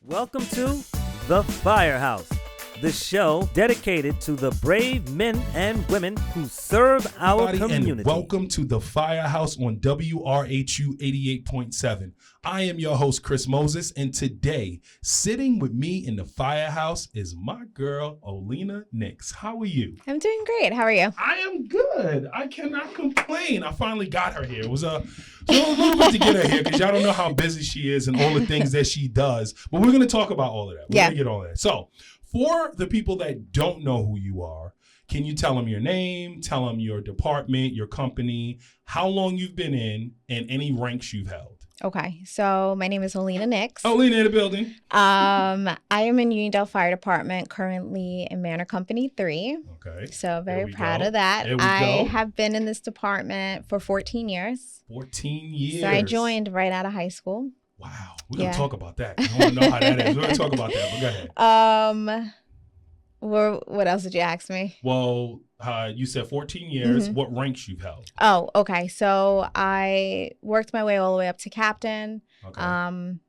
Welcome to The Firehouse, the show dedicated to the brave men and women who serve our community. And welcome to The Firehouse on WRHU 88.7. I am your host, Chris Moses, and today, sitting with me in the Firehouse is my girl, Olena Nicks. How are you? I'm doing great. How are you? I am good. I cannot complain. I finally got her here. It was a little bit to get her here because y'all don't know how busy she is and all the things that she does. But we're going to talk about all of that. We're going to get all of that. So, for the people that don't know who you are, can you tell them your name, tell them your department, your company, how long you've been in, and any ranks you've held? Okay, so my name is Olena Nicks. Olena in the building. I am in Uniondale Fire Department, currently in Manor Company 3. Okay. So very proud of that. I have been in this department for 14 years. 14 years. So I joined right out of high school. Wow. We're going to talk about that. I want to know how that is. We're going to talk about that, but go ahead. What else did you ask me? Well, you said 14 years. Mm-hmm. What ranks you've held? Oh, okay. So I worked my way all the way up to captain. Okay. And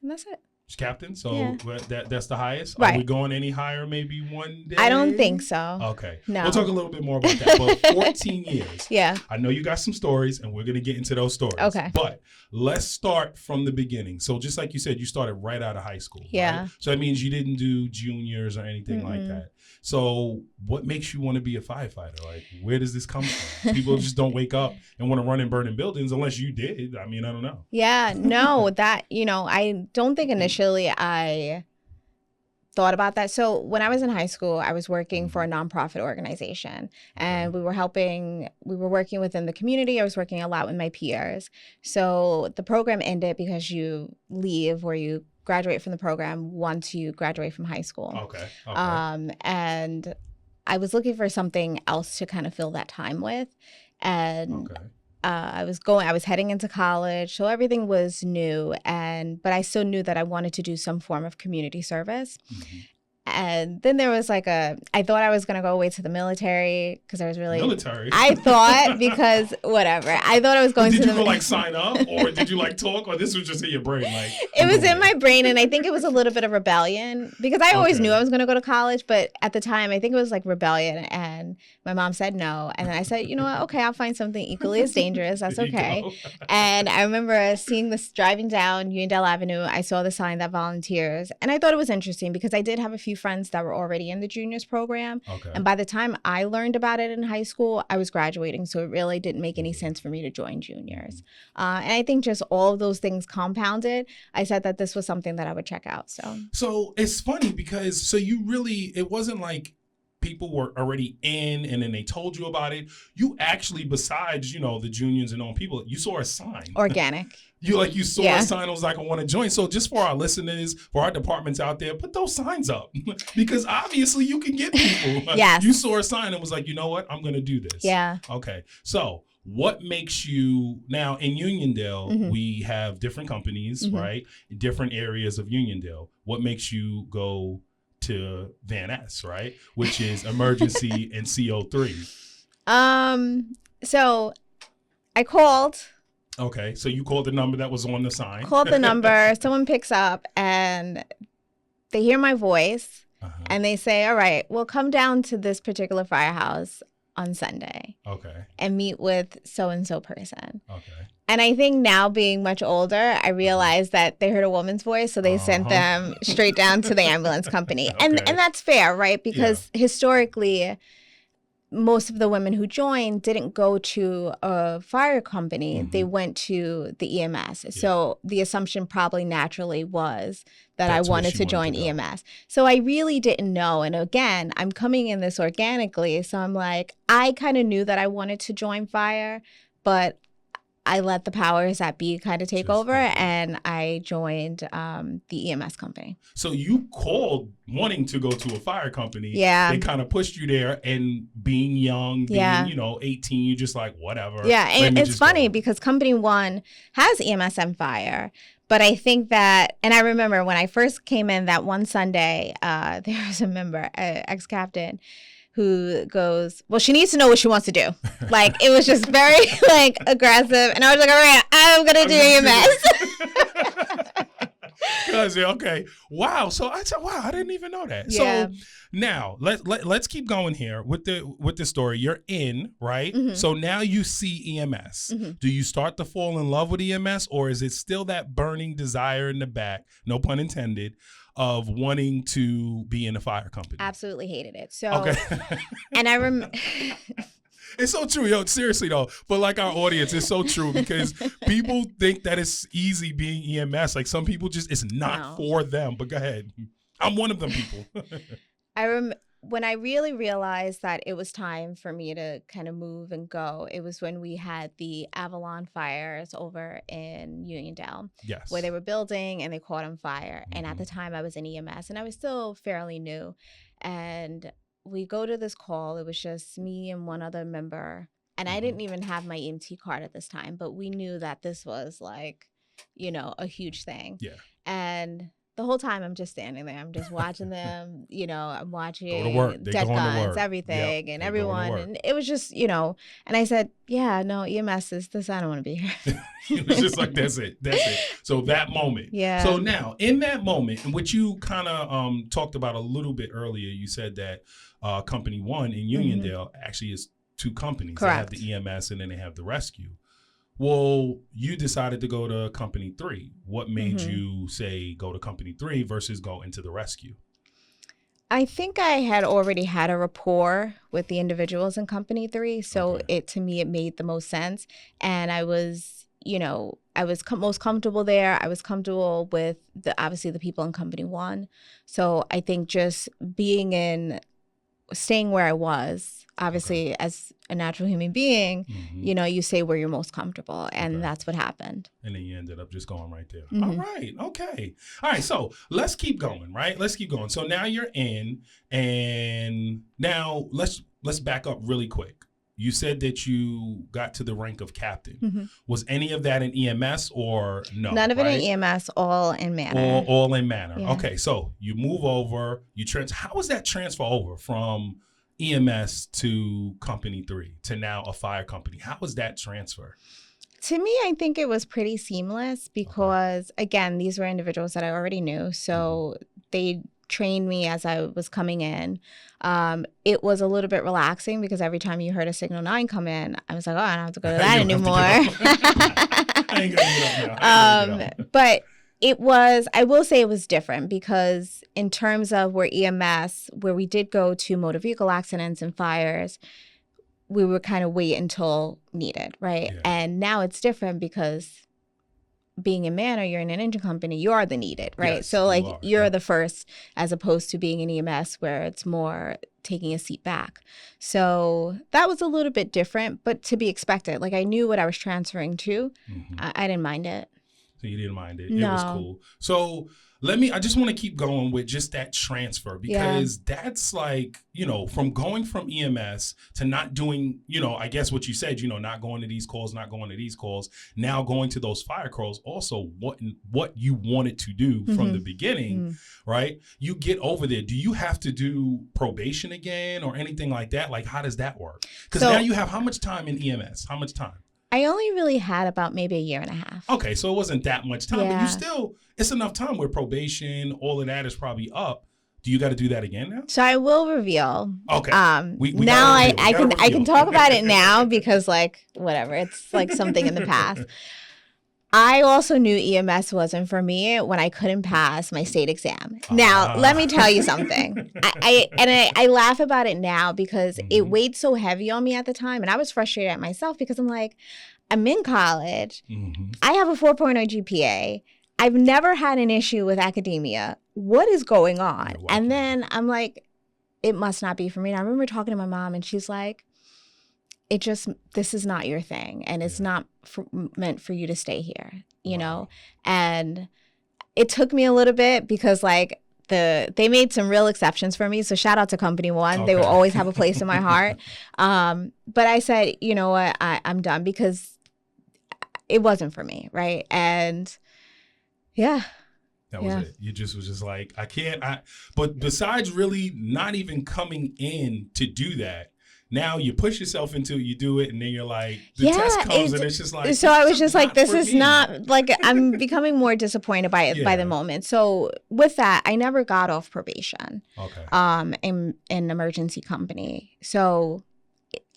that's it. Captain, so that's the highest? Right. Are we going any higher maybe one day? I don't think so. Okay. No. We'll talk a little bit more about that. But 14 years. Yeah. I know you got some stories, and we're going to get into those stories. Okay. But let's start from the beginning. So just like you said, you started right out of high school. Yeah. Right? So that means you didn't do juniors or anything like that. So what makes you want to be a firefighter? Like, where does this come from? People just don't wake up and want to run and burn in buildings unless you did. I mean, I don't know. Yeah, no, I don't think initially I thought about that. So when I was in high school, I was working for a nonprofit organization, and we were working within the community. I was working a lot with my peers. So the program ended because you leave or you graduate from the program once you graduate from high school. Okay. And I was looking for something else to kind of fill that time with. And I was heading into college, so everything was new, but I still knew that I wanted to do some form of community service. Mm-hmm. And then there was I thought I was going to go away to the military because I was really... Military? I thought because, whatever. I thought I was going to the... Did you go sign up or did you talk or this was just in your brain? It was in my brain, and I think it was a little bit of rebellion because I always knew I was going to go to college, but at the time I think it was rebellion, and my mom said no. And then I said, you know what? Okay, I'll find something equally as dangerous. That's okay. And I remember seeing this driving down Uniondale Avenue. I saw the sign that volunteers, and I thought it was interesting because I did have a few friends that were already in the juniors program. Okay. And by the time I learned about it in high school, I was graduating. So it really didn't make any sense for me to join juniors. And I think just all of those things compounded, I said that this was something that I would check out. So it's funny because it wasn't like people were already in and then they told you about it. You actually, besides, the juniors and all people, you saw a sign. Organic. You saw a sign, it was I want to join. So just for our listeners, for our departments out there, put those signs up because obviously you can get people. Yes. You saw a sign and was like, you know what? I'm going to do this. Yeah. Okay. So what makes you, now in Uniondale, we have different companies, right? Different areas of Uniondale. What makes you go to Van Ness, right? Which is emergency and CO3. So I called. Okay, so you called the number that was on the sign. Called the number, someone picks up, and they hear my voice, and they say, all right, well, come down to this particular firehouse on Sunday. Okay. And meet with so-and-so person. Okay. And I think now, being much older, I realized that they heard a woman's voice, so they sent them straight down to the ambulance company. And that's fair, right? Because historically, most of the women who joined didn't go to a fire company. They went to the EMS. Yeah. So the assumption probably naturally was that I wanted to join EMS. So I really didn't know. And again, I'm coming in this organically. So I'm I kind of knew that I wanted to join fire, but I let the powers that be kind of take over, and I joined the EMS company. So you called wanting to go to a fire company. Yeah. They kind of pushed you there, and being young, being, 18, you just whatever. Yeah, and it's funny because Company 1 has EMS and fire. But I think that, and I remember when I first came in that one Sunday, there was a member, ex-captain, who goes, well, she needs to know what she wants to do. It was just very aggressive. And I was all right, I'm going to do EMS. Okay. Wow. So I said, wow, I didn't even know that. Yeah. So now let's keep going here with the story. You're in, right? Mm-hmm. So now you see EMS. Mm-hmm. Do you start to fall in love with EMS, or is it still that burning desire in the back, no pun intended, of wanting to be in a fire company? Absolutely hated it. So, okay. And I remember. It's so true, yo. Seriously though, for like our audience, it's so true because people think that it's easy being EMS. Like some people it's not for them. But go ahead, I'm one of them people. When I really realized that it was time for me to kind of move and go, it was when we had the Avalon fires over in Uniondale. Yes. Where they were building and they caught on fire. Mm-hmm. And at the time I was in EMS and I was still fairly new. And we go to this call. It was just me and one other member. And I didn't even have my EMT card at this time, but we knew that this was like, a huge thing. Yeah. And the whole time I'm just standing there. I'm just watching them, I'm watching Go to work. dead guns, everything, and everyone. And it was just, and I said, yeah, no, EMS is this. I don't want to be here. It was just like, that's it. So that moment. Yeah. So now in that moment, and what you kind of talked about a little bit earlier, you said that Company 1 in Uniondale actually is two companies. Correct. They have the EMS and then they have the rescue. Well, you decided to go to Company 3. What made you say go to Company 3 versus go into the rescue? I think I had already had a rapport with the individuals in Company 3. So to me, it made the most sense. And I was, most comfortable there. I was comfortable with obviously the people in Company 1. So I think just staying where I was, obviously as a natural human being, you say where you're most comfortable. And that's what happened. And then you ended up just going right there. All right. Okay. All right. So let's keep going, right? Let's keep going. So now you're in, and now let's back up really quick. You said that you got to the rank of captain. Was any of that in EMS or no? None of it in EMS, all in Manor. All in Manor. Yeah. Okay, so you move over, how was that transfer over from EMS to Company 3 to now a fire company? How was that transfer? To me, I think it was pretty seamless because, again, these were individuals that I already knew. So they trained me as I was coming in. It was a little bit relaxing because every time you heard a Signal 9 come in, I was like, oh, I don't have to go to that anymore. I ain't gonna get up. But I will say it was different because in terms of where EMS, where we did go to motor vehicle accidents and fires, we would kind of wait until needed, right? Yeah. And now it's different because being in Manor, you're in an engine company, you are the needed, right? Yes, so like you're the first, as opposed to being in EMS where it's more taking a seat back. So that was a little bit different, but to be expected. Like I knew what I was transferring to. I didn't mind it. So you didn't mind it. No. It was cool. So I just want to keep going with just that transfer because that's like, from going from EMS to not doing, I guess what you said, not going to these calls, now going to those fire calls, also what you wanted to do from the beginning, right? You get over there. Do you have to do probation again or anything like that? Like, how does that work? Because now you have how much time in EMS? How much time? I only really had about maybe a year and a half. Okay, so it wasn't that much time, but it's enough time where probation, all of that is probably up. Do you got to do that again now? So I will reveal. Okay. Now I can talk about it now because whatever, it's like something in the past. I also knew EMS wasn't for me when I couldn't pass my state exam. Now, let me tell you something. I laugh about it now because it weighed so heavy on me at the time. And I was frustrated at myself because I'm like, I'm in college. I have a 4.0 GPA. I've never had an issue with academia. What is going on? And then I'm like, it must not be for me. And I remember talking to my mom and she's like, this is not your thing. And it's not meant for you to stay here, you know? And it took me a little bit because they made some real exceptions for me. So shout out to Company 1. They will always have a place in my heart. But I said, you know what, I'm done because it wasn't for me. Right. And yeah. That was it. You was just like, but besides really not even coming in to do that, now you push yourself into it, you do it, and then you're like, the test comes and it's just like. So I was just like, this is not, like, I'm becoming more disappointed by it by the moment. So with that, I never got off probation. Okay. In an emergency company. So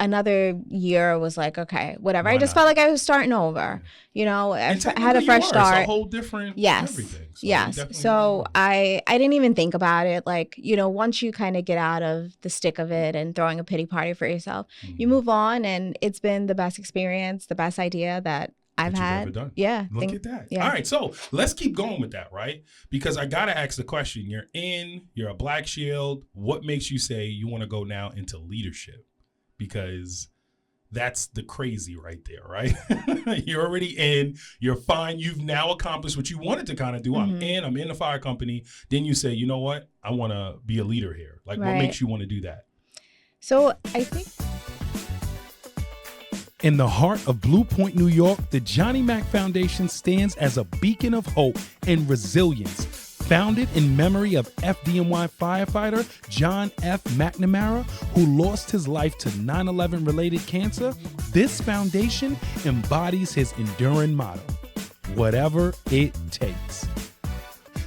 another year was like, okay, whatever. I just felt like I was starting over. You know, I had a fresh start. It's a whole different everything. So yes. So I didn't even think about it. Like, you know, once you kind of get out of the stick of it and throwing a pity party for yourself, you move on, and it's been the best experience, the best idea that I've had. Ever done. Yeah. Look at that. Yeah. All right. So let's keep going with that, right? Because I got to ask the question. You're a Black Shield. What makes you say you want to go now into leadership? Because that's the crazy right there, right? You're already in, you're fine. You've now accomplished what you wanted to kind of do. I'm in the fire company. Then you say, you know what? I want to be a leader here. Like, what makes you want to do that? So I think in the heart of Blue Point, New York, the Johnny Mack Foundation stands as a beacon of hope and resilience. Founded in memory of FDNY firefighter John F. McNamara, who lost his life to 9/11 related cancer, this foundation embodies his enduring motto, whatever it takes.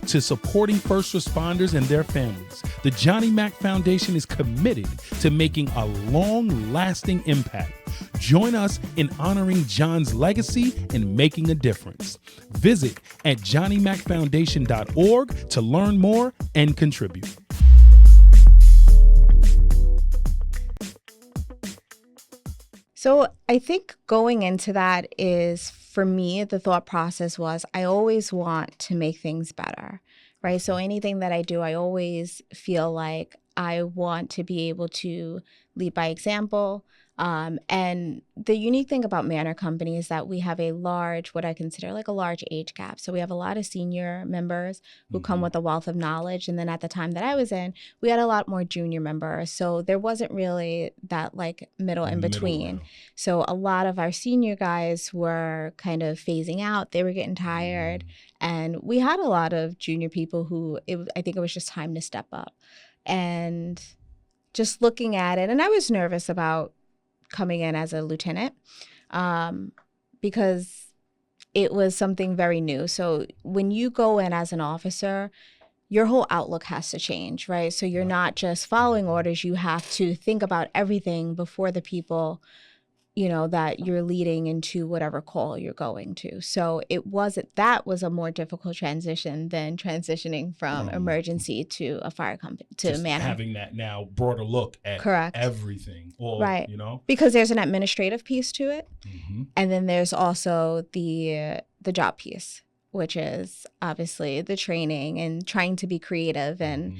To supporting first responders and their families, the Johnny Mack Foundation is committed to making a long-lasting impact. Join us in honoring John's legacy and making a difference. Visit at johnnymackfoundation.org to learn more and contribute. So I think going into that is, for me, the thought process was I always want to make things better, right? So anything that I do, I always feel like I want to be able to lead by example. And the unique thing about Manor Company is that we have a large, what I consider like a large age gap. So we have a lot of senior members who come with a wealth of knowledge. And then at the time that I was in, we had a lot more junior members. So there wasn't really that like middle in between. So a lot of our senior guys were kind of phasing out. They were getting tired. And we had a lot of junior people who I think it was just time to step up. And just looking at it, and I was nervous about coming in as a lieutenant because it was something very new. So when you go in as an officer, your whole outlook has to change, right? So you're not just following orders. You have to think about everything before the people, you know, that you're leading into whatever call you're going to. So that was a more difficult transition than transitioning from emergency to a fire company, to Manor. Having that now broader look at everything. Right. You know? Because there's an administrative piece to it. And then there's also the job piece, which is obviously the training and trying to be creative and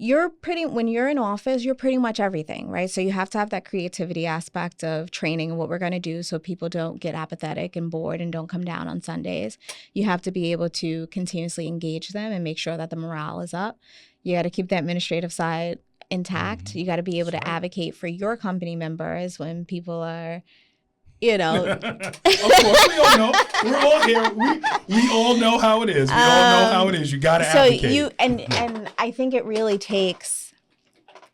when you're in office, you're pretty much everything, right? So you have to have that creativity aspect of training and what we're going to do so people don't get apathetic and bored and don't come down on Sundays. You have to be able to continuously engage them and make sure that the morale is up. You got to keep the administrative side intact. You got to be able to advocate for your company members when people are, you know. Of course, we all know. We're all here. We all know how it is. We all know how it is. You got to advocate. And I think it really takes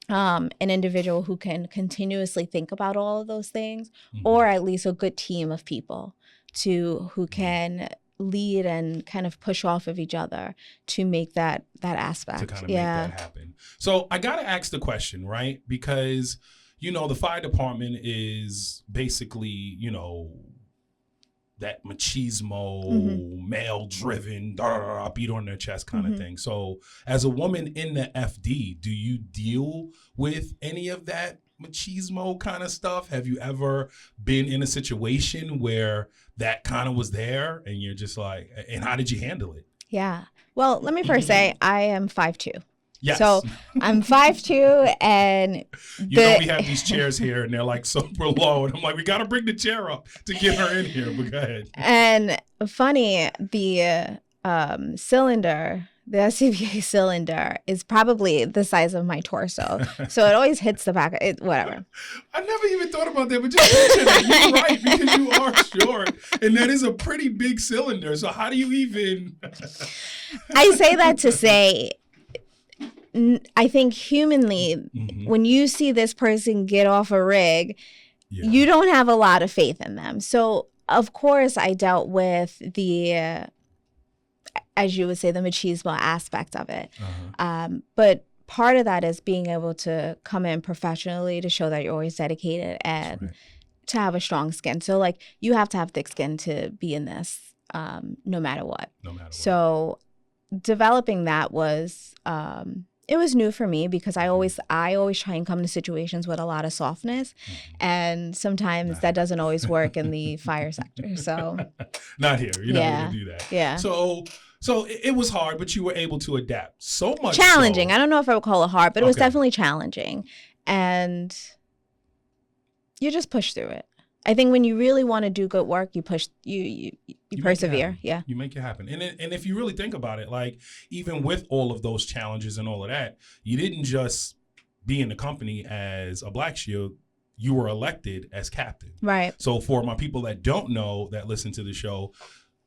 an individual who can continuously think about all of those things, or at least a good team of people who can lead and kind of push off of each other to make that aspect. To kind of make that happen. So I got to ask the question, right? Because you know, the fire department is basically, you know, that machismo, male-driven, beat on their chest kind of thing. So as a woman in the FD, do you deal with any of that machismo kind of stuff? Have you ever been in a situation where that kind of was there and you're just like, and how did you handle it? Yeah. Well, let me first say I am 5'2". Yes. So I'm 5'2", and you know we have these chairs here and they're like super low, and I'm like, we got to bring the chair up to get her in here. But go ahead. And funny, the cylinder, the SCBA cylinder, is probably the size of my torso, so it always hits the back. Whatever. I never even thought about that, but just picture that. You're right, because you are short, and that is a pretty big cylinder. So how do you even? I say that to say, I think humanly, when you see this person get off a rig, you don't have a lot of faith in them. So, of course, I dealt with the, as you would say, the machismo aspect of it. But part of that is being able to come in professionally to show that you're always dedicated and to have a strong skin. So, like, you have to have thick skin to be in this, no matter what. So, developing that was... it was new for me because I always try and come to situations with a lot of softness, and sometimes that doesn't always work in the fire sector. So not here. You're not going to do that. Yeah. So it was hard, but you were able to adapt. So much challenging. So, I don't know if I would call it hard, but it was definitely challenging, and you just push through it. I think when you really want to do good work, you push, you persevere. Yeah. You make it happen. And if you really think about it, like, even with all of those challenges and all of that, you didn't just be in the company as a Black Shield, you were elected as captain. Right. So for my people that don't know, that listen to the show,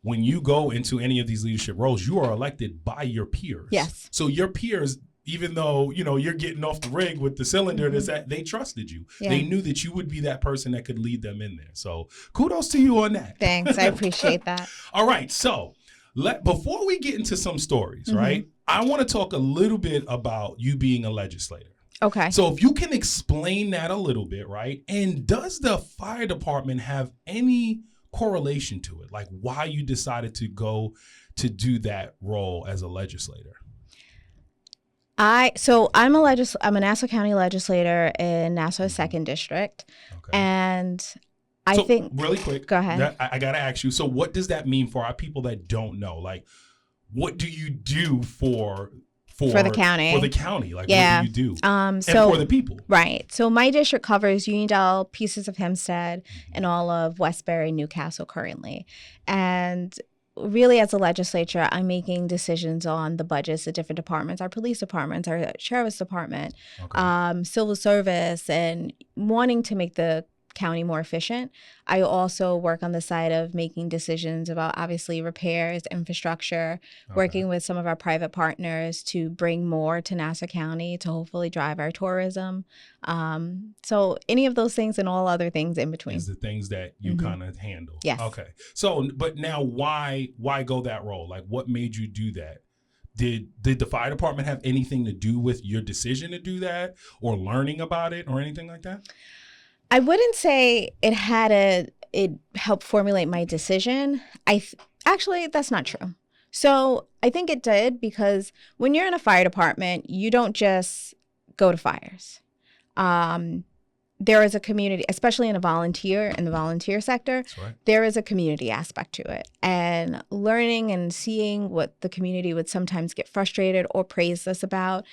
when you go into any of these leadership roles, you are elected by your peers. Yes. So your peers, even though, you're getting off the rig with the cylinder, they trusted you. Yeah. They knew that you would be that person that could lead them in there. So kudos to you on that. Thanks. I appreciate that. All right. So before we get into some stories, right, I want to talk a little bit about you being a legislator. Okay. So if you can explain that a little bit, right? And does the fire department have any correlation to it? Like, why you decided to go to do that role as a legislator? I'm a Nassau County Legislator in Nassau 2nd District. Okay. And I think really quick. Go ahead. I got to ask you. So what does that mean for our people that don't know? Like, what do you do for the county? For the county, like, what do you do? And for the people, right? So my district covers Uniondale, pieces of Hempstead, and all of Westbury, Newcastle currently, and really, as a legislature, I'm making decisions on the budgets of different departments, our police departments, our sheriff's department, civil service, and wanting to make the county more efficient. I also work on the side of making decisions about, obviously, repairs, infrastructure, working with some of our private partners to bring more to Nassau County to hopefully drive our tourism. So any of those things and all other things in between. Is the things that you kind of handle. Yes. Okay. So, but now why go that role? Like, what made you do that? Did the fire department have anything to do with your decision to do that, or learning about it, or anything like that? I wouldn't say it helped formulate my decision. Actually, that's not true. So I think it did, because when you're in a fire department, you don't just go to fires. There is a community, especially in the volunteer sector, there is a community aspect to it. And learning and seeing what the community would sometimes get frustrated or praise us about,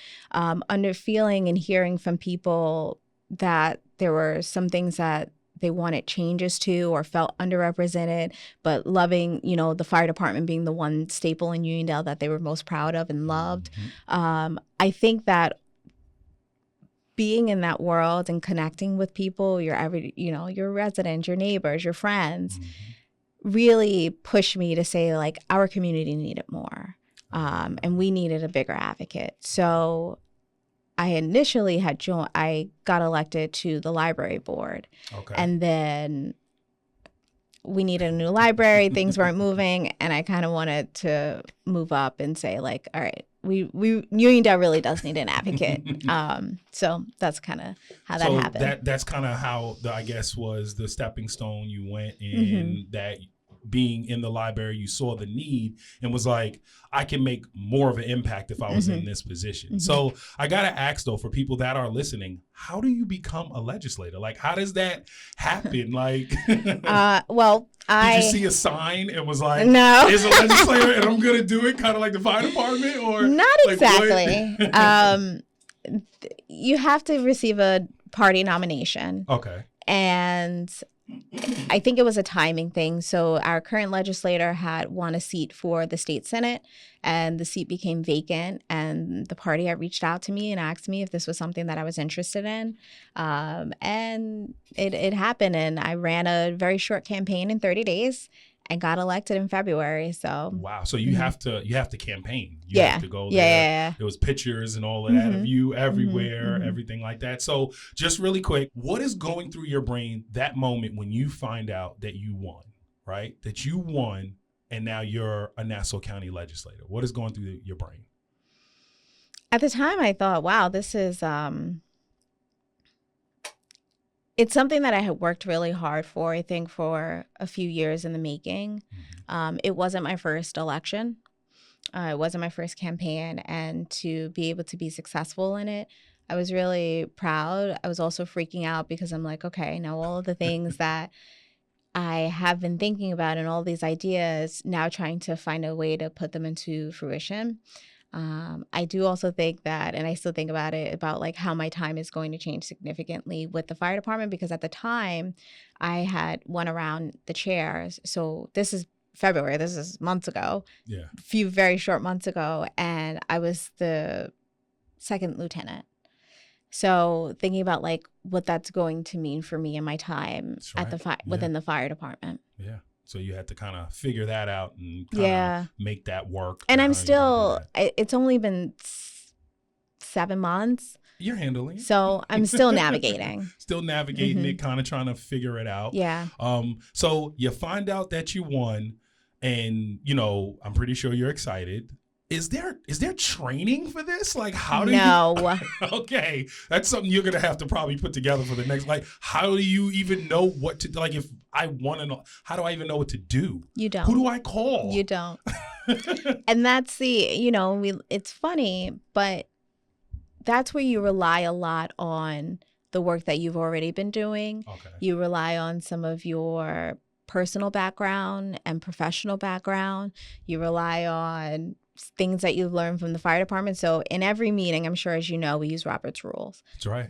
feeling and hearing from people that there were some things that they wanted changes to or felt underrepresented, but loving, the fire department being the one staple in Uniondale that they were most proud of and loved. I think that being in that world and connecting with people, your residents, your neighbors, your friends, really pushed me to say, like, our community needed more, and we needed a bigger advocate. So I initially I got elected to the library board. Okay. And then we needed a new library, things weren't moving, and I kind of wanted to move up and say, like, all right, Uniondale really does need an advocate. So that's kind of how that happened. That's kind of how I guess was the stepping stone. You went in that being in the library, you saw the need and was like, I can make more of an impact if I was in this position. So I got to ask, though, for people that are listening, how do you become a legislator? Like, how does that happen? Like, did you see a sign and was like, no, is a legislator and I'm going to do it, kind of like the fire department? Or not exactly. You have to receive a party nomination. Okay. And I think it was a timing thing. So our current legislator had won a seat for the state senate, and the seat became vacant. And the party had reached out to me and asked me if this was something that I was interested in. And it happened. And I ran a very short campaign in 30 days. and got elected in February. So wow. So you have to campaign. You yeah. have to go there. Yeah. There was pictures and all of that of you everywhere, everything like that. So just really quick, what is going through your brain that moment when you find out that you won, right? That you won and now you're a Nassau County Legislator. What is going through your brain? At the time, I thought, wow, this is, it's something that I had worked really hard for, I think, for a few years in the making. It wasn't my first election. It wasn't my first campaign. And to be able to be successful in it, I was really proud. I was also freaking out because I'm like, okay, now all of the things that I have been thinking about and all these ideas, now trying to find a way to put them into fruition. I do also think that, and I still think about it, about like how my time is going to change significantly with the fire department, because at the time I had won around the chairs. So this is February, this is months ago, a few very short months ago, and I was the second lieutenant. So thinking about like what that's going to mean for me and my time at the within the fire department. Yeah. So you had to kind of figure that out and kind of make that work. And I'm still, it's only been 7 months. You're handling it. So I'm still navigating. Still navigating it, kind of trying to figure it out. Yeah. So you find out that you won and, you know, I'm pretty sure you're excited. Is there training for this? Like, how do you? Okay, that's something you're gonna have to probably put together for the next. Like, how do you even know what to like? If I want to know, how do I even know what to do? You don't. Who do I call? You don't. And that's it's funny, but that's where you rely a lot on the work that you've already been doing. Okay. You rely on some of your personal background and professional background. You rely on things that you've learned from the fire department. So in every meeting, I'm sure, as you know, we use Robert's rules. That's right.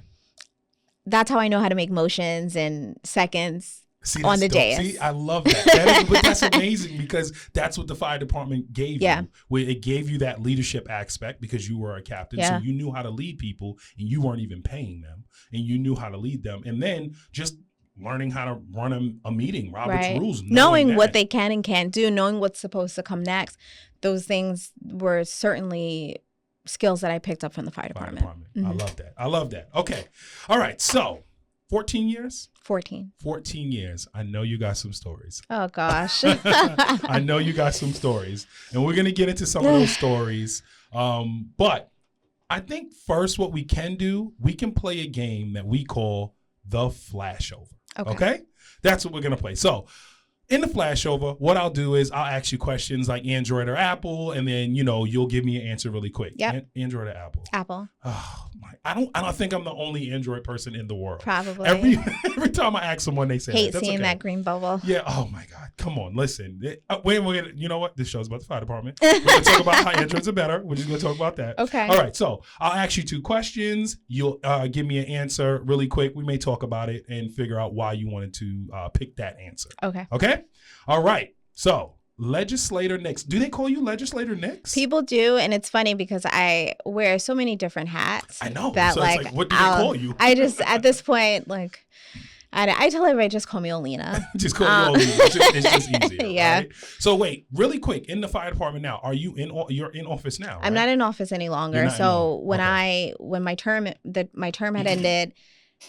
That's how I know how to make motions in seconds on the dais. See, I love that. But that's amazing because that's what the fire department gave you. Where it gave you that leadership aspect because you were a captain. So you knew how to lead people and you weren't even paying them. And you knew how to lead them. And then just learning how to run a meeting, Robert's rules. Knowing what they can and can't do, knowing what's supposed to come next. Those things were certainly skills that I picked up from the fire department. I love that. Okay. All right. So 14 years? 14 years. I know you got some stories. Oh, gosh. I know you got some stories. And we're going to get into some of those stories. But I think first what we can do, we can play a game that we call the flashover. Okay? That's what we're going to play. So in the flashover, what I'll do is I'll ask you questions like Android or Apple, and then, you'll give me an answer really quick. Yeah. Android or Apple? Apple. Oh, my. I don't think I'm the only Android person in the world. Probably. Every time I ask someone, they say hate seeing that green bubble. Yeah. Oh, my God. Come on. Listen. You know what? This show's about the fire department. We're going to talk about how Androids are better. We're just going to talk about that. Okay. All right. So I'll ask you 2 questions. You'll give me an answer really quick. We may talk about it and figure out why you wanted to pick that answer. Okay. Okay? All right. So Legislator Nicks. Do they call you Legislator Nicks? People do, and it's funny because I wear so many different hats. I know. That so it's like, what do they call you? I just, at this point, like, I tell everybody, just call me Olena. Just call you Olena. It's just easier. Yeah. Right? So wait, really quick, in the fire department now, you're in office now, right? I'm not in office any longer. So when my term had ended,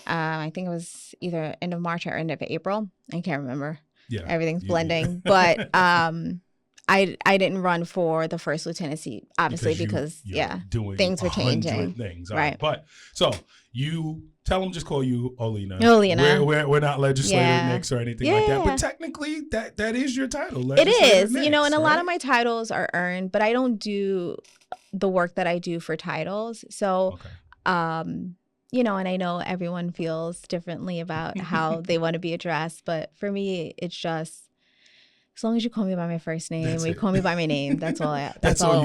I think it was either end of March or end of April. I can't remember. Yeah. Everything's blending. But I didn't run for the first lieutenancy, obviously, because things were changing. Things. Right. But so you tell them just call you Olena. Olena. We're not Legislator Nicks or anything like that. But technically that is your title. It is. Nicks, and a lot of my titles are earned, but I don't do the work that I do for titles. So and I know everyone feels differently about how they want to be addressed, but for me, it's just as long as you call me by my first name, or you call me by my name, that's all I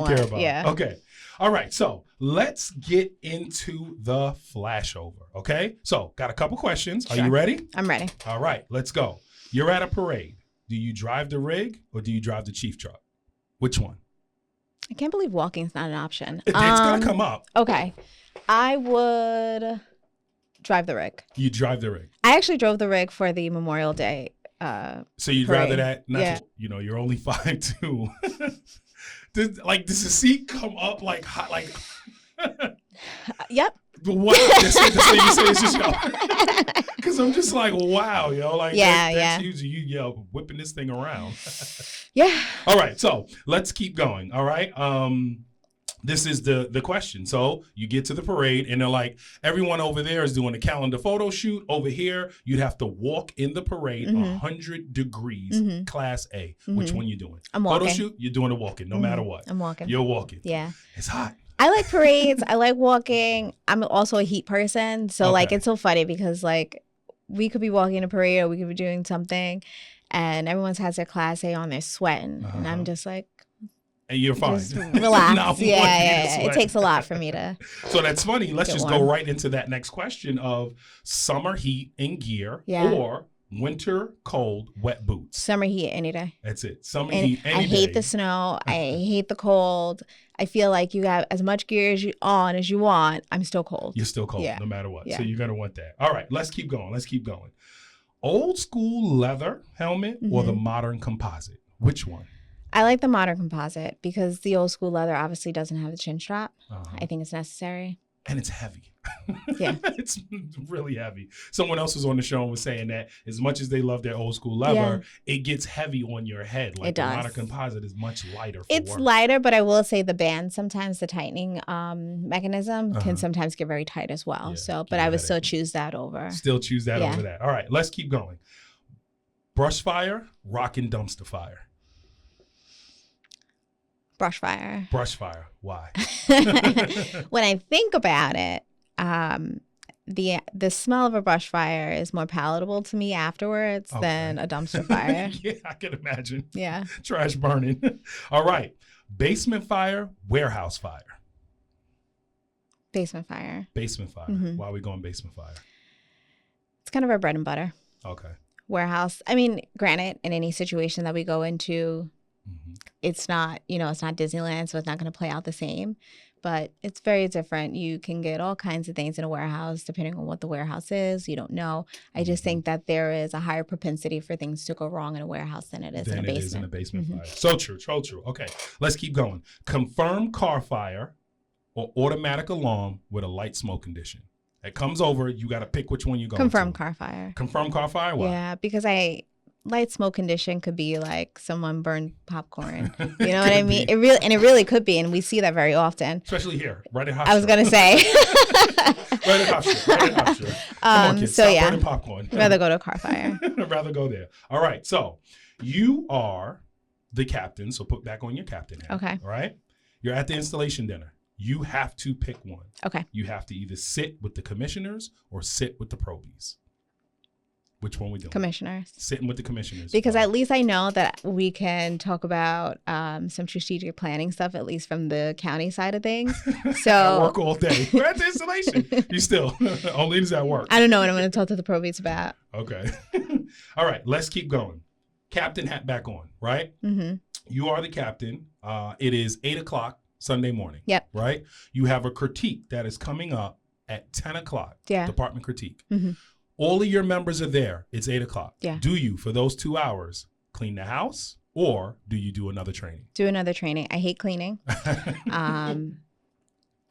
care about. Yeah. Okay. All right. So let's get into the flashover. Okay. So got a couple questions. Are you ready? I'm ready. All right. Let's go. You're at a parade. Do you drive the rig or do you drive the chief truck? Which one? I can't believe walking's not an option. It's going to come up. Okay. I would drive the rig. You drive the rig. I actually drove the rig for the Memorial Day So you'd parade. rather that, not you know, you're only 5'2". Does the seat come up like hot, like? Yep. Wow, that's what you say. It's just because I'm just like, wow, yo, like that's usually you whipping this thing around. Yeah. All right, so let's keep going. All right. This is the question. So you get to the parade and they're like, everyone over there is doing a calendar photo shoot. Over here, you'd have to walk in the parade 100 degrees, class A. Which one you doing? I'm walking. Photo shoot, you're doing a walking, no matter what. I'm walking. You're walking. Yeah. It's hot. I like parades. I like walking. I'm also a heat person. So like, it's so funny because like we could be walking a parade or we could be doing something and everyone has their class A on, they're sweating. And I'm just like, and you're fine. Just relax. Yeah. It takes a lot for me to. So that's funny. Let's just go right into that next question of summer heat in gear or winter cold wet boots. Summer heat any day. That's it. Summer heat any day. I hate the snow. I hate the cold. I feel like you have as much gear as you want. I'm still cold. You're still cold no matter what. So you're going to want that. All right. Let's keep going. Old school leather helmet or the modern composite? Which one? I like the modern composite because the old school leather obviously doesn't have the chin strap. I think it's necessary. And it's heavy. Yeah. It's really heavy. Someone else was on the show and was saying that as much as they love their old school leather, it gets heavy on your head. Like it does. The modern composite is much lighter. It's work. lighter, but I will say the band, sometimes the tightening mechanism can sometimes get very tight as well. But I would still choose that over. Still choose that over that. All right, let's keep going. Brush fire, rockin' dumpster fire. Brush fire. Brush fire. Why? When I think about it, the smell of a brush fire is more palatable to me afterwards than a dumpster fire. Yeah, I can imagine. Yeah. Trash burning. All right. Basement fire, warehouse fire. Basement fire. Basement fire. Why are we going basement fire? It's kind of our bread and butter. Okay. Warehouse. I mean, granted, in any situation that we go into, it's not, it's not Disneyland, so it's not going to play out the same, but it's very different. You can get all kinds of things in a warehouse, depending on what the warehouse is. You don't know. I just think that there is a higher propensity for things to go wrong in a warehouse than it is in a basement. Than it is in a basement fire. So true. Okay, let's keep going. Confirmed car fire or automatic alarm with a light smoke condition. It comes over, you got to pick which one you go. Confirmed car fire. Confirmed car fire? Why? Yeah, because light smoke condition could be like someone burned popcorn. You know what I mean? It really could be, and we see that very often. Especially here, right at Hofstra. I was gonna say. Right at Hofstra. Come on, kids, stop burning popcorn. Rather go to a car fire. Rather go there. All right, so you are the captain, so put back on your captain hat. Okay. All right? You're at the installation dinner. You have to pick one. Okay. You have to either sit with the commissioners or sit with the probies. Which one we doing? Commissioners. Sitting with the commissioners. Because at least I know that we can talk about some strategic planning stuff, at least from the county side of things. So I work all day. We're at the installation. You still. Olena's at work. I don't know what I'm going to talk to the probates about. Okay. All right. Let's keep going. Captain hat back on, right? Mm-hmm. You are the captain. It is 8 o'clock Sunday morning. Yep. Right? You have a critique that is coming up at 10 o'clock. Yeah. Department critique. Mm-hmm. All of your members are there. It's 8 o'clock. Yeah. Do you, for those 2 hours, clean the house or do you do another training? Do another training. I hate cleaning.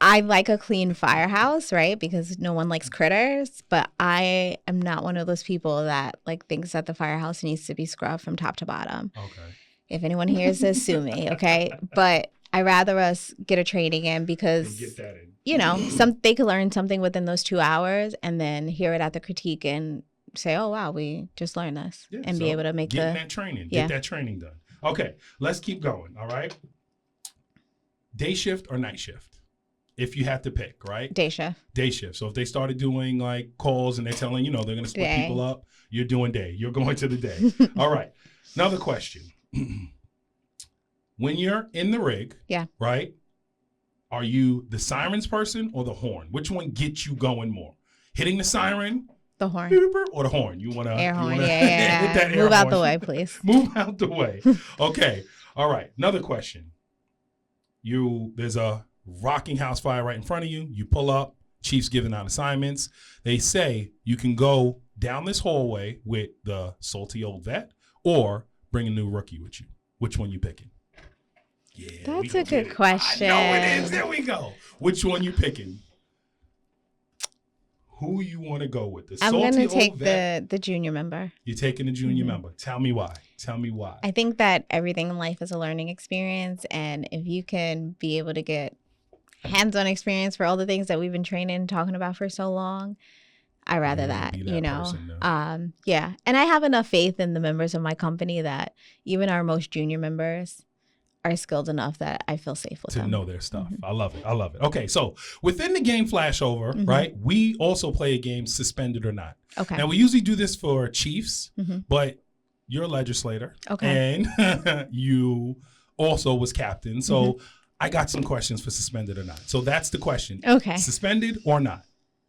I like a clean firehouse, right? Because no one likes critters. But I am not one of those people that thinks that the firehouse needs to be scrubbed from top to bottom. Okay. If anyone hears this, sue me, okay? But I rather us get a training in because get that in. They could learn something within those 2 hours and then hear it at the critique and say, "Oh wow, we just learned this," and be able to make that training. Get that training done. Okay, let's keep going. All right. Day shift or night shift? If you had to pick, right? Day shift. Day shift. So if they started doing calls and they're telling they're going to split people up, you're doing day. You're going to the day. All right. Another question. When you're in the rig, right? Are you the sirens person or the horn? Which one gets you going more? Hitting the siren? The horn. Or the horn? You want to air horn? Hit that air Move out the way, please. Move out the way. Okay. All right. Another question. There's a rocking house fire right in front of you. You pull up. Chief's giving out assignments. They say you can go down this hallway with the salty old vet or bring a new rookie with you? Which one you picking? Yeah, that's a good question. I know it is. There we go. Which one you picking? Who you want to go with? The I'm going to take the junior member. You're taking the junior member. Tell me why. Tell me why. I think that everything in life is a learning experience. And if you can be able to get hands-on experience for all the things that we've been training and talking about for so long, I'd rather that, you know. Person, yeah. And I have enough faith in the members of my company that even our most junior members are skilled enough that I feel safe with them. To know their stuff. I love it. I love it. Okay, so within the game flashover, right, we also play a game, Suspended or Not. Okay. Now, we usually do this for chiefs, but you're a legislator. Okay. And you also was captain. So I got some questions for Suspended or Not. So that's the question. Okay. Suspended or not.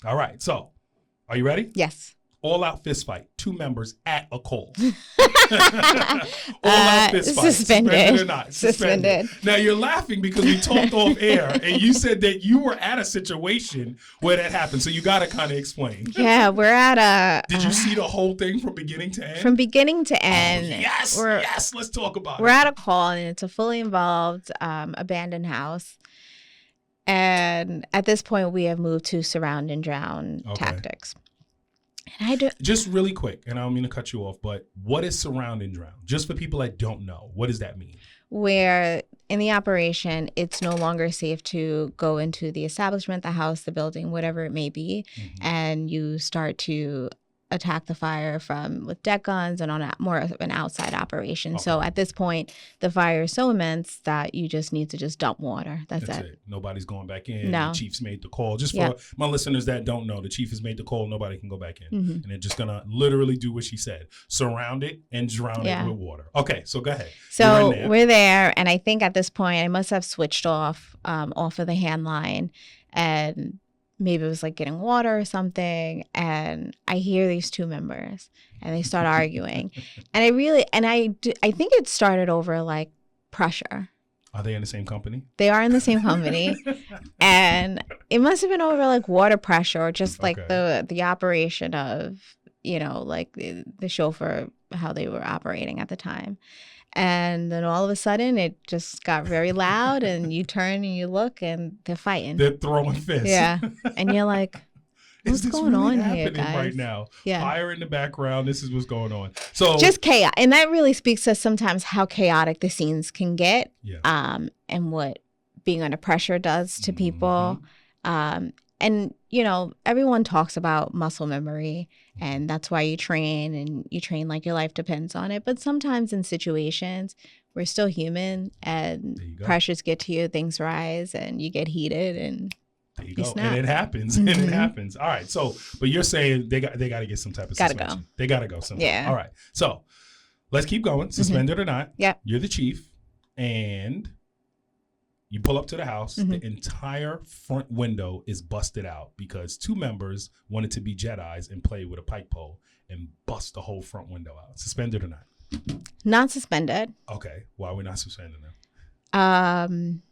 All right, so are you ready? Yes. All-out fist fight. 2 members at a call. All-out fist fight. Suspended or not? Suspended. Now, you're laughing because we talked off air, and you said that you were at a situation where that happened. So you got to kind of explain. Yeah, we're at a... Did you see the whole thing from beginning to end? From beginning to end. Oh, yes, let's talk about it. We're at a call, and it's a fully involved abandoned house. And at this point, we have moved to surround and drown tactics. And I do just really quick, and I don't mean to cut you off, but what is surround and drown? Just for people that don't know, what does that mean? Where in the operation, it's no longer safe to go into the establishment, the house, the building, whatever it may be, and you start to attack the fire with deck guns and on more of an outside operation. So at this point, the fire is so immense that you just need to just dump water. That's it. Nobody's going back in. No. The chief's made the call. Just for my listeners that don't know, the chief has made the call. Nobody can go back in. And they're just going to literally do what she said. Surround it and drown it with water. Okay, so go ahead. So we're there. And I think at this point, I must have switched off of the hand line, and maybe it was like getting water or something, and I hear these 2 members and they start arguing, and I think it started over like pressure. Are they in the same company? They are in the same company, and it must have been over like water pressure or just like the operation of, you know, like the chauffeur, how they were operating at the time. And then all of a sudden, it just got very loud, and you turn and you look, and they're fighting. They're throwing fists. Yeah, and you're like, what's going on here, guys? Right now, yeah. Fire in the background. This is what's going on. So just chaos, and that really speaks to sometimes how chaotic the scenes can get, and what being under pressure does to people. And, you know, everyone talks about muscle memory, and that's why you train, and you train like your life depends on it. But sometimes in situations, we're still human, and pressures get to you, things rise, and you get heated, and there you go. And it happens. And it happens. All right. So, but you're saying they got to get some type of suspension. Gotta go. They got to go sometime. Yeah. All right. So let's keep going. Suspended or not. Yep. You're the chief, and you pull up to the house. The entire front window is busted out because 2 members wanted to be Jedis and play with a pike pole and bust the whole front window out. Suspended or not? Not suspended. Okay. Why are we not suspending them?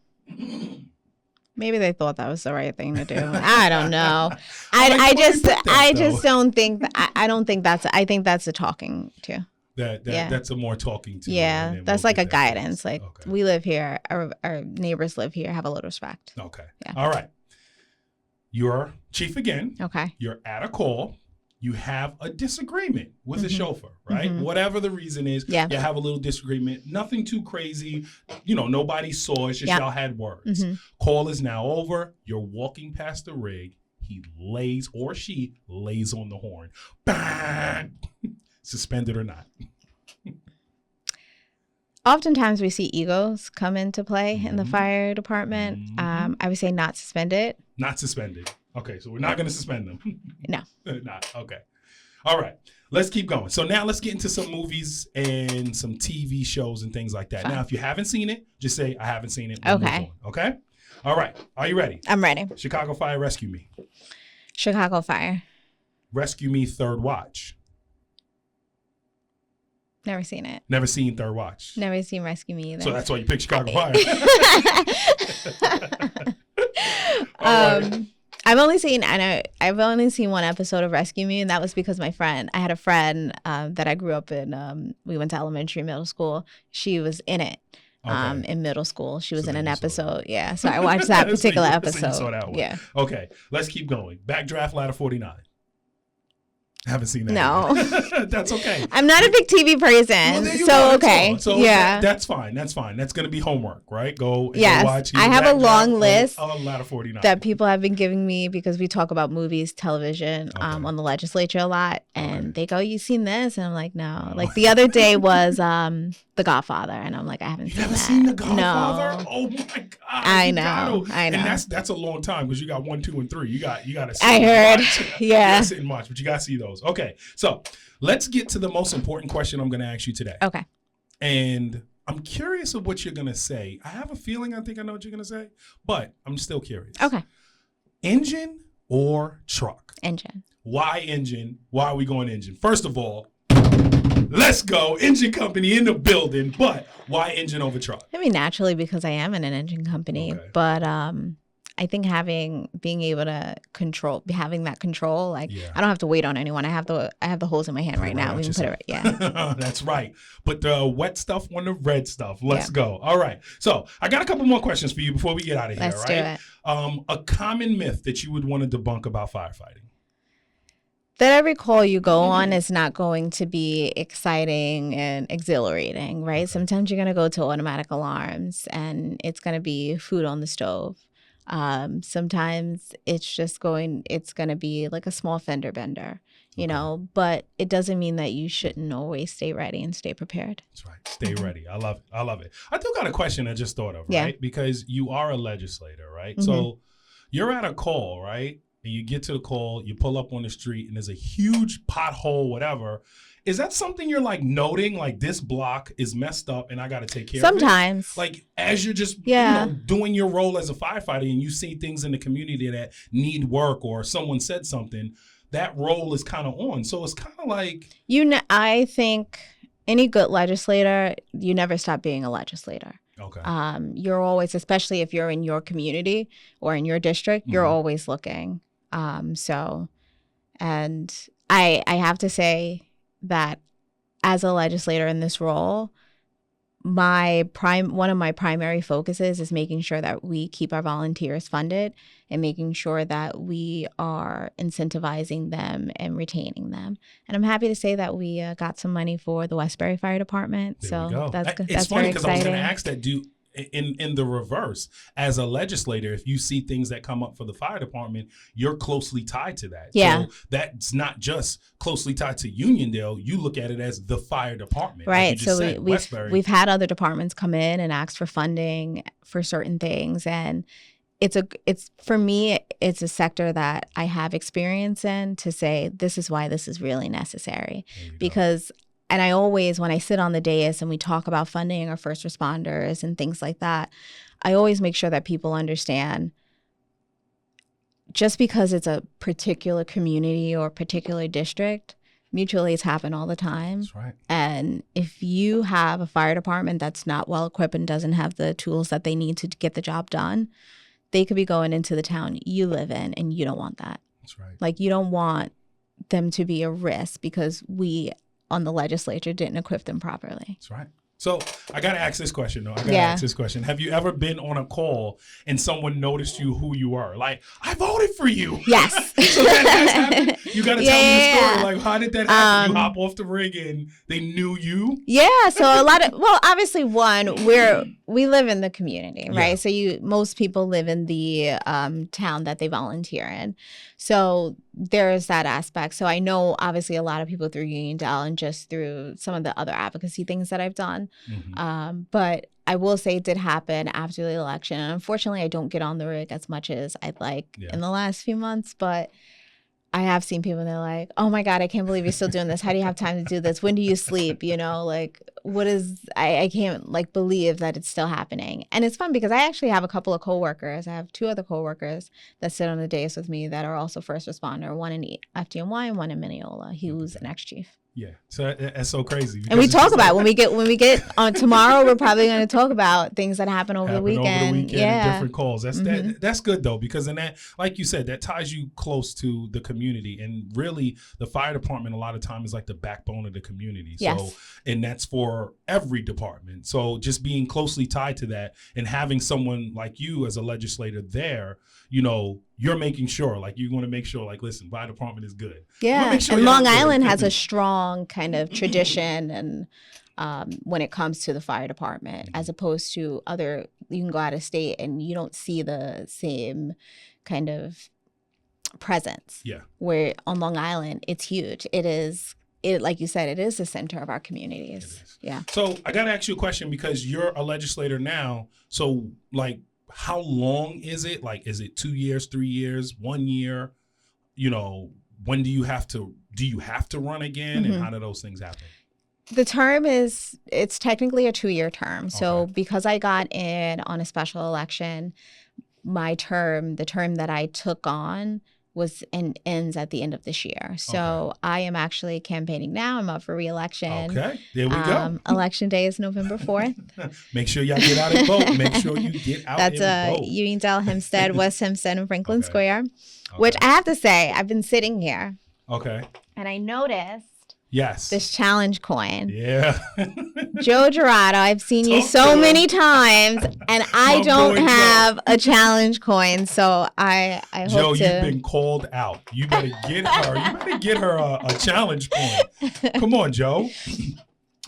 Maybe they thought that was the right thing to do. I don't know. I just don't think. I don't think that's. I think that's a talking to. That's a more talking to. Yeah, that's like a guidance. Like we live here, our neighbors live here. Have a little respect. Okay. Yeah. All right. You're chief again. Okay. You're at a call. You have a disagreement with a chauffeur, right? Whatever the reason is, you have a little disagreement. Nothing too crazy. You know, nobody saw it. It's just y'all had words. Call is now over. You're walking past the rig. He lays, or she lays on the horn. Bang! Suspended or not? Oftentimes we see egos come into play in the fire department. I would say not suspended. Not suspended. Okay, so we're not going to suspend them. No. Not. Okay. All right. Let's keep going. So now let's get into some movies and some TV shows and things like that. Fine. Now, if you haven't seen it, just say, I haven't seen it. Okay. Okay? All right. Are you ready? I'm ready. Chicago Fire, Rescue Me. Chicago Fire. Rescue Me, Third Watch. Never seen it. Never seen Third Watch. Never seen Rescue Me either. So that's why you picked Chicago Fire. I've only seen one episode of Rescue Me, and that was because I had a friend that I grew up in. We went to elementary, middle school. She was in it. In middle school, she was in an episode. Yeah, so I watched that particular episode. So you saw that one. Yeah. Okay, let's keep going. Backdraft Ladder 49. I haven't seen that. No. That's okay. I'm not a big TV person. Well, so okay. So yeah. That's fine. That's fine. That's going to be homework, right? Go watch. I have a long list Ladder 49 that people have been giving me because we talk about movies, television, on the legislature a lot. And they go, "You seen this?" And I'm like, "No." Like the other day was The Godfather. And I'm like, "I haven't seen that." Seen The Godfather? No. Oh my God. I know. And that's a long time because you got 1, 2, and 3. You got to see. I heard. Yeah. You got to sit and watch, but you got to see those. Okay. So let's get to the most important question I'm going to ask you today. Okay. And I'm curious of what you're going to say. I have a feeling I think I know what you're going to say, but I'm still curious. Okay. Engine or truck? Engine. Why engine? Why are we going engine? First of all, let's go. Engine company in the building, but why engine over truck? I mean, naturally, because I am in an engine company, but I think having that control, like I don't have to wait on anyone. I have the hose in my hand right now. We can put it right. That's right. Put the wet stuff on the red stuff. Let's go. All right. So I got a couple more questions for you before we get out of here. Let's do it. A common myth that you would want to debunk about firefighting. That every call you go on is not going to be exciting and exhilarating, right? Sometimes you're going to go to automatic alarms and it's going to be food on the stove. Sometimes it's going to be like a small fender bender, you know, but it doesn't mean that you shouldn't always stay ready and stay prepared. That's right. Stay ready. I love it. I do got a question I just thought of, right? Because you are a legislator, right? So you're at a call, right? And you get to the call, you pull up on the street and there's a huge pothole, whatever. Is that something you're like noting, like this block is messed up and I got to take care of it? Sometimes. Like as you're just doing your role as a firefighter and you see things in the community that need work or someone said something, that role is kind of on. So it's kind of like. I think any good legislator, you never stop being a legislator. Okay. You're always, especially if you're in your community or in your district, you're always looking. And I have to say that as a legislator in this role, one of my primary focuses is making sure that we keep our volunteers funded and making sure that we are incentivizing them and retaining them. And I'm happy to say that we got some money for the Westbury Fire Department. It's funny because I was going to ask that. In the reverse, as a legislator, if you see things that come up for the fire department, you're closely tied to that. Yeah. So that's not just closely tied to Uniondale. You look at it as the fire department. Right. So we've had other departments come in and ask for funding for certain things. And for me, it's a sector that I have experience in to say, this is why this is really necessary. Because and I always, when I sit on the dais and we talk about funding our first responders and things like that, I always make sure that people understand just because it's a particular community or particular district, mutual aids happen all the time. That's right. And if you have a fire department that's not well equipped and doesn't have the tools that they need to get the job done, they could be going into the town you live in and you don't want that. That's right. Like you don't want them to be a risk because we on the legislature didn't equip them properly. That's right. So I got to ask this question, though. Have you ever been on a call and someone noticed who you are? Like, I voted for you. Yes. So that has happened. You got to tell me the story. Like, how did that happen? You hop off the rig and they knew you? Yeah. So obviously we live in the community, right? So most people live in the town that they volunteer in. So there's that aspect. So I know obviously a lot of people through Uniondale and just through some of the other advocacy things that I've done. But I will say it did happen after the election. And unfortunately, I don't get on the rig as much as I'd like in the last few months. But I have seen people and they're like, oh my God, I can't believe you're still doing this. How do you have time to do this? When do you sleep? You know, like I can't like believe that it's still happening. And it's fun because I actually have a couple of coworkers. I have 2 other coworkers that sit on the dais with me that are also first responder, one in FDNY and one in Mineola, who's an ex-chief. Yeah, so that's so crazy. And we talk about when we get on tomorrow. We're probably going to talk about things that happen over the weekend. Yeah, and different calls. That's good though, because in that, like you said, that ties you close to the community, and really the fire department a lot of times is like the backbone of the community. Yes. So, and that's for every department. So just being closely tied to that and having someone like you as a legislator there, you know, you're making sure, like, you want to make sure, like, listen, fire department is good. Yeah, sure, and Long Island has a strong kind of tradition and when it comes to the fire department, as opposed to other, you can go out of state and you don't see the same kind of presence. Yeah. Where on Long Island, it's huge. Like you said, it is the center of our communities. Yeah. So I got to ask you a question, because you're a legislator now. So, like, how long is it? Like, is it 2 years, 3 years, 1 year? You know, when do you have to run again? And how do those things happen? The term it's technically a 2-year term. So because I got in on a special election, the term that I took on ends at the end of this year. So I am actually campaigning now. I'm up for re-election. Okay, there we go. Election day is November 4th. Make sure y'all get out and vote. Make sure you get out and vote. That's Uniondale, Hempstead, West Hempstead, and Franklin Square, which I have to say, I've been sitting here. Okay. And I noticed Yes. this challenge coin. Yeah. Joe Gerardo, I've seen you so many times, and I don't have a challenge coin. So I hope Joe, you've been called out. You better get her. You better get her a challenge coin. Come on, Joe.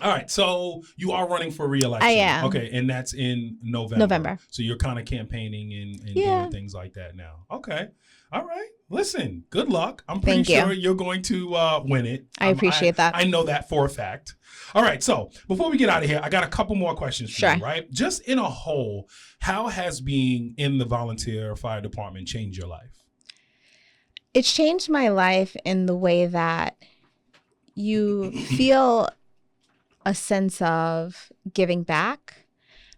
All right. So you are running for re-election. I am. Okay. And that's in November. So you're kind of campaigning and doing things like that now. Okay. All right. Listen, good luck. I'm pretty sure you're going to win it. I appreciate that. I know that for a fact. All right. So before we get out of here, I got a couple more questions for you, right? Just in a whole, how has being in the volunteer fire department changed your life? It's changed my life in the way that you feel a sense of giving back,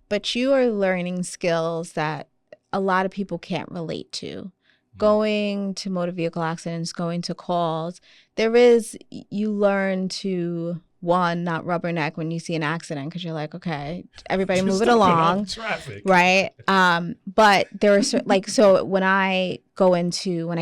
but you are learning skills that a lot of people can't relate to. Going to motor vehicle accidents, going to calls, you learn to, one, not rubberneck when you see an accident, because you're like, okay, everybody move it along. Traffic. Right. But there are so when I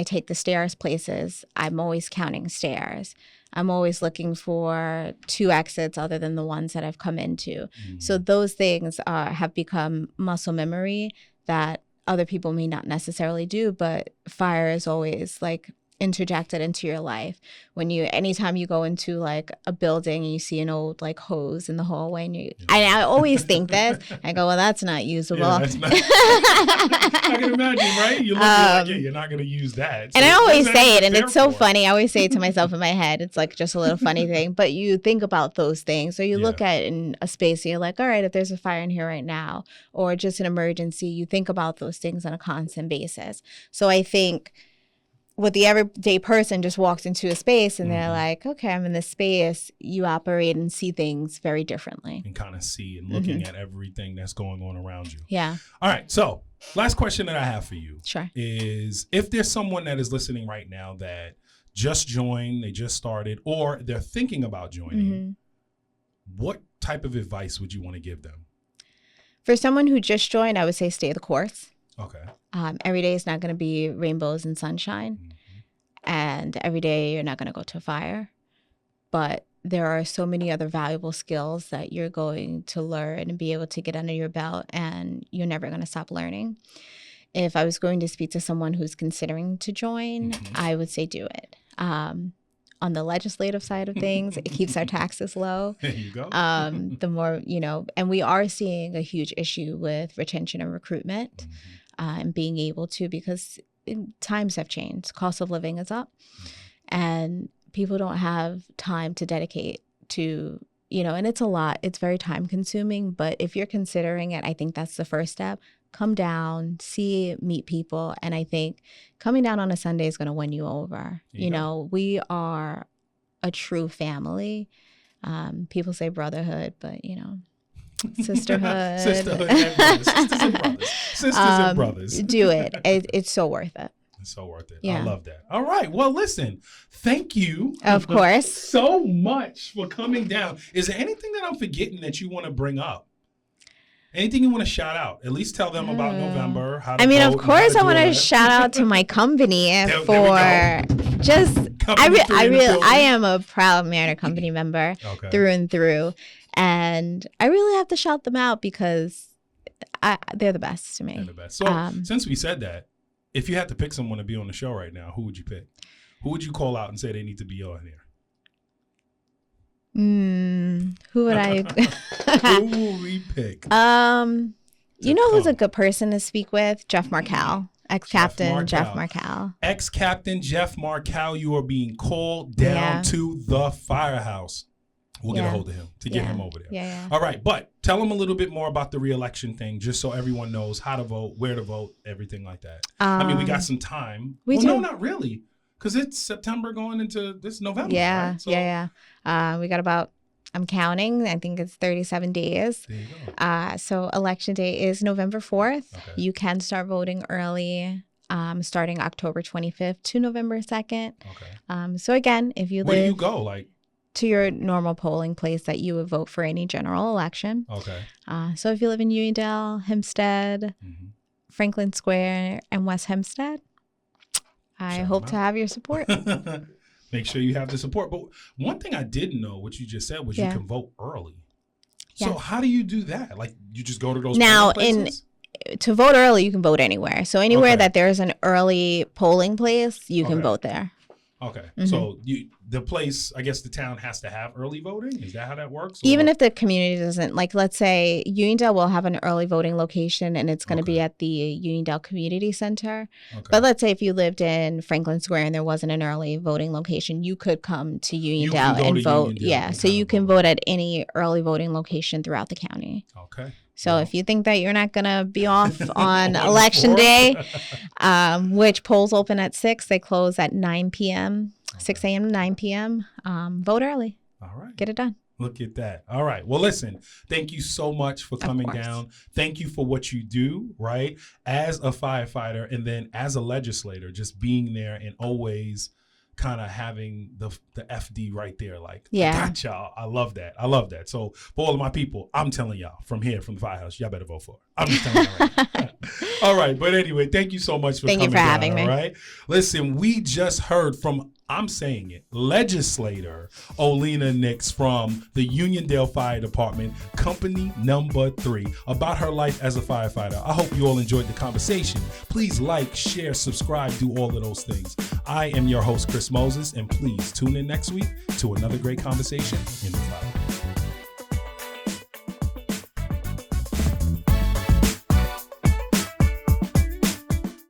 take the stairs places, I'm always counting stairs. I'm always looking for 2 exits other than the ones that I've come into. So those things have become muscle memory that other people may not necessarily do, but fire is always like interjected into your life. Anytime you go into like a building and you see an old like hose in the hallway, and I always think this, I go, well, that's not usable. Yeah, that's not, I can imagine, right? You look like, you're not going to use that. So and I always say it, and it's so funny. I always say it to myself in my head. It's like just a little funny thing, but you think about those things. So you look at in a space and you're like, all right, if there's a fire in here right now, or just an emergency, you think about those things on a constant basis. So I think with the everyday person just walks into a space and they're like, okay, I'm in this space, you operate and see things very differently. And kind of see and looking at everything that's going on around you. Yeah. All right. So last question that I have for you is, if there's someone that is listening right now that just joined, they just started, or they're thinking about joining, what type of advice would you want to give them? For someone who just joined, I would say stay the course. Okay. Every day is not going to be rainbows and sunshine. And every day you're not going to go to a fire. But there are so many other valuable skills that you're going to learn and be able to get under your belt, and you're never going to stop learning. If I was going to speak to someone who's considering to join, I would say do it. On the legislative side of things, it keeps our taxes low. There you go. The more, and we are seeing a huge issue with retention and recruitment. And being able to, because times have changed, cost of living is up, and people don't have time to dedicate to, and it's a lot. It's very time consuming, but if you're considering it, I think that's the first step. Come down, meet people, and I think coming down on a Sunday is going to win you over. We are a true family. People say brotherhood, but sisterhood. Sisterhood and brothers. Sisters and brothers. Do it. It's so worth it. It's so worth it. Yeah. I love that. All right. Well, listen, thank you. Of course. So much for coming down. Is there anything that I'm forgetting that you want to bring up? Anything you want to shout out? At least tell them about November. How to of course, I want to shout out to my company for just. I am a proud Mariner company member through and through, and I really have to shout them out because they're the best to me. They're the best. So since we said that, if you had to pick someone to be on the show right now, who would you pick? Who would you call out and say they need to be on here? Who would I? Who will we pick? You know who's a good person to speak with? Jeff Markell, ex-captain Jeff Markell. Ex-captain Jeff Markell, you are being called down to the Firehouse. We'll get a hold of him to get him over there. Yeah. All right, but tell him a little bit more about the re-election thing, just so everyone knows how to vote, where to vote, everything like that. I mean, we got some time. We do. No, not really. Because it's September going into this November. Yeah, right? So, we got about, I'm counting, I think it's 37 days. There you go. So election day is November 4th. Okay. You can start voting early, starting October 25th to November 2nd. Okay. So again, if you Where do you live go? to your normal polling place that you would vote for any general election. Okay. So if you live in Uniondale, Hempstead, Franklin Square, and West Hempstead, I hope to have your support. Make sure you have the support. But one thing I didn't know, what you just said, was you can vote early. So how do you do that? You just go to those places? To vote early, you can vote anywhere. So anywhere that there's an early polling place, you can vote there. Okay. So the place, I guess the town has to have early voting? Is that how that works? Even if the community doesn't, let's say Uniondale will have an early voting location and it's going to be at the Uniondale Community Center. Okay. But let's say if you lived in Franklin Square and there wasn't an early voting location, you could come to Uniondale and vote. So you can vote at any early voting location throughout the county. Okay. So if you think that you're not going to be off on election day, which polls open at 6, they close at 9 p.m., 6 a.m. to 9 p.m., vote early. All right. Get it done. Look at that. All right. Well, listen, thank you so much for coming down. Thank you for what you do, right? As a firefighter and then as a legislator, just being there and always kind of having the FD right there. I got y'all. I love that. So for all of my people, I'm telling y'all from here, from the Firehouse, y'all better vote for it. I'm just telling you right. All right. But anyway, thank you so much for coming down. Thank you for having me. All right. Listen, we just heard from, I'm saying it, Legislator Olena Nicks from the Uniondale Fire Department, Company Number 3, about her life as a firefighter. I hope you all enjoyed the conversation. Please like, share, subscribe, do all of those things. I am your host, Chris Moses, and please tune in next week to another great conversation in the Fire.